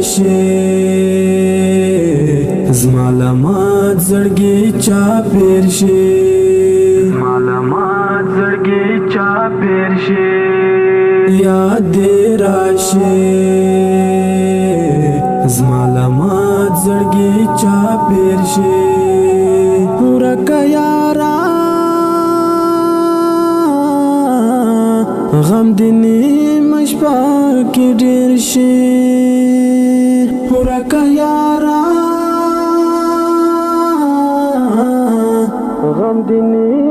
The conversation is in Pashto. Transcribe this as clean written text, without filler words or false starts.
راشي زمالمات زړګي چا پیر شي زمالمات زړګي چا پیر شي یاد راشي زمالمات زړګي چا پیر شي ورکه یارا غم دینی مشپا کی ډیر شي ورکه یارا غم دینی